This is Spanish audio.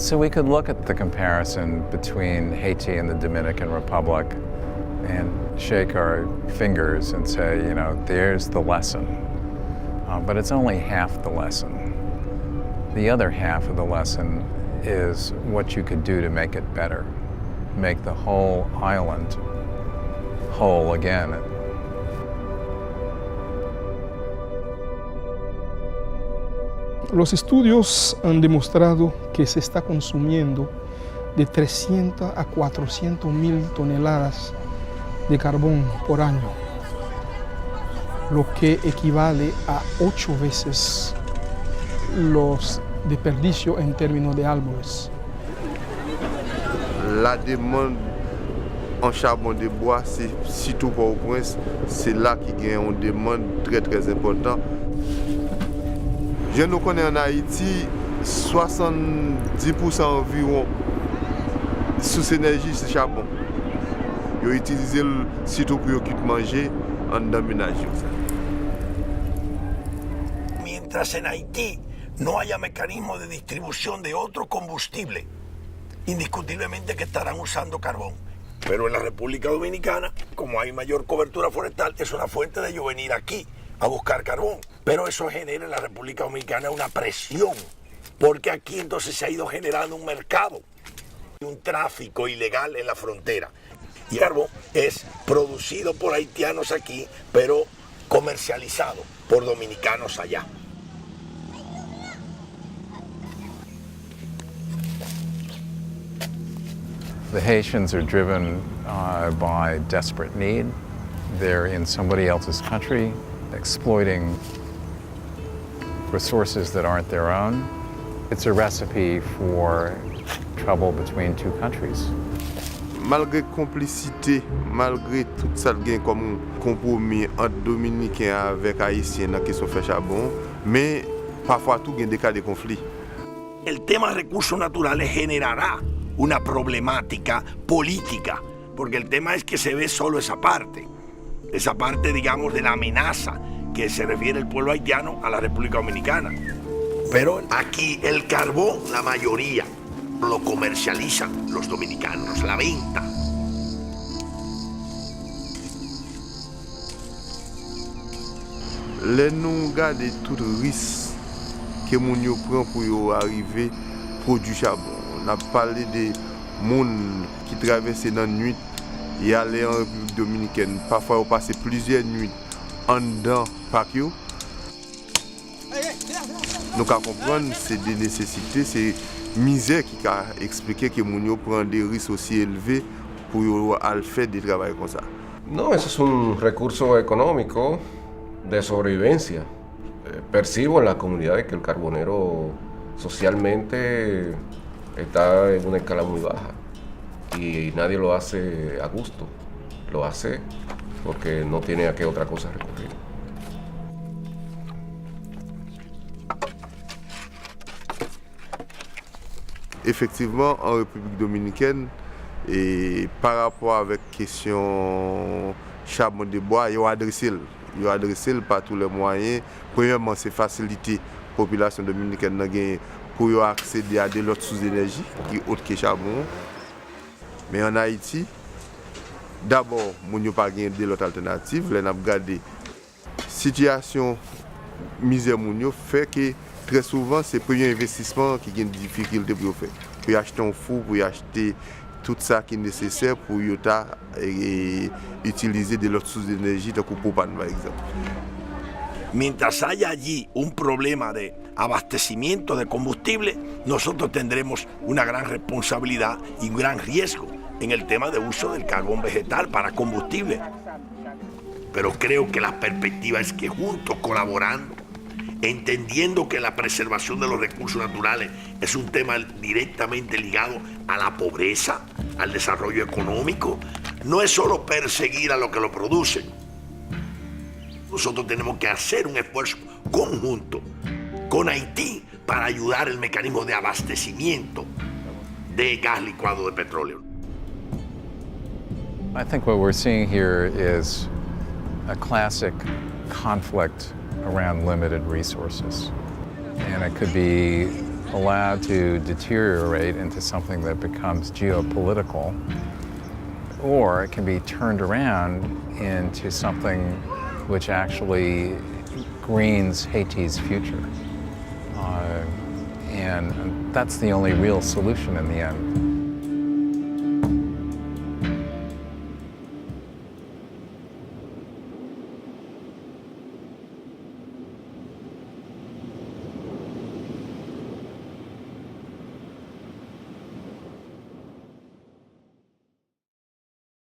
So we could look at the comparison between Haiti and the Dominican Republic and shake our fingers and say, you know, there's the lesson. But it's only half the lesson. The other half of the lesson is what you could do to make it better, make the whole island whole again. Los estudios han demostrado que se está consumiendo de 300 a 400 mil toneladas de carbón por año, lo que equivale a 8 veces los desperdicios en términos de árboles. La demande en charbon de bois, c'est surtout Port-au-Prince, c'est là qu'il y a une demande très très importante. Je nous connais en Haïti, 70% environ sous énergie, c'est charbon. Ils ont utilisé surtout pour manger en ménage. Mientras en Haití no haya mecanismo de distribución de otro combustible, indiscutiblemente que estarán usando carbón. Pero en la República Dominicana, como hay mayor cobertura forestal, es una fuente de ellos venir aquí a buscar carbón. Pero eso genera en la República Dominicana una presión, porque aquí entonces se ha ido generando un mercado y un tráfico ilegal en la frontera. Y el carbón es producido por haitianos aquí, pero comercializado por dominicanos allá. The Haitians are driven by desperate need. They're in somebody else's country, exploiting resources that aren't their own. It's a recipe for trouble between two countries. Malgré complicité, malgré tout ça qui est comme compromis entre Dominicains avec Haïtiens dans la question de charbon, mais parfois tout gagne des cas de conflit. El tema de recursos naturales generará una problemática política, porque el tema es que se ve solo esa parte, digamos, de la amenaza que se refiere el pueblo haitiano a la República Dominicana. Pero aquí el carbón, la mayoría, lo comercializan los dominicanos, la venta. Les nous garder tout risque que mon yo prend pour arriver produire charbon. On a parlé des gens qui traversaient dans la nuit et allaient en République dominicaine. Parfois, on passait plusieurs nuits en dedans parc. Donc à comprendre, c'est des nécessités, c'est misère qui a expliqué que les gens prennent des risques aussi élevés pour faire des travaux comme ça. No, eso es un recurso económico de sobrevivencia. Percibo en la comunidad que el carbonero socialmente está en una escala muy baja y nadie lo hace a gusto, lo hace porque no tiene a qué otra cosa recurrir. Effectivement, en République dominicaine, et par rapport avec la question charbon de bois, ils ont adressé par tous les moyens. Premièrement, c'est faciliter la population dominicaine pour accéder à de l'autre sous-énergie qui est autre que charbon. Mais en Haïti, d'abord, nous n'avons pas de l'autre alternative. Nous avons regardé la situation misère fait que très souvent, c'est le premier investissement qui a une difficulté pour faire. Pour acheter un four, pour acheter tout ça qui est nécessaire pour utiliser de l'autre source d'énergie, comme propane par exemple. Mientras haya allí un problema de abastecimiento de combustible, nosotros tendremos una gran responsabilidad y un gran riesgo en el tema de uso del carbón vegetal para combustible. Pero creo que la perspectiva es que juntos, colaborando, entendiendo que la preservación de los recursos naturales es un tema directamente ligado a la pobreza, al desarrollo económico, no es solo perseguir a los que lo producen. Nosotros tenemos que hacer un esfuerzo conjunto con Haití para ayudar el mecanismo de abastecimiento de gas licuado de petróleo. I think what we're seeing here is a classic conflict around limited resources. And it could be allowed to deteriorate into something that becomes geopolitical, or it can be turned around into something which actually greens Haiti's future. And that's the only real solution in the end.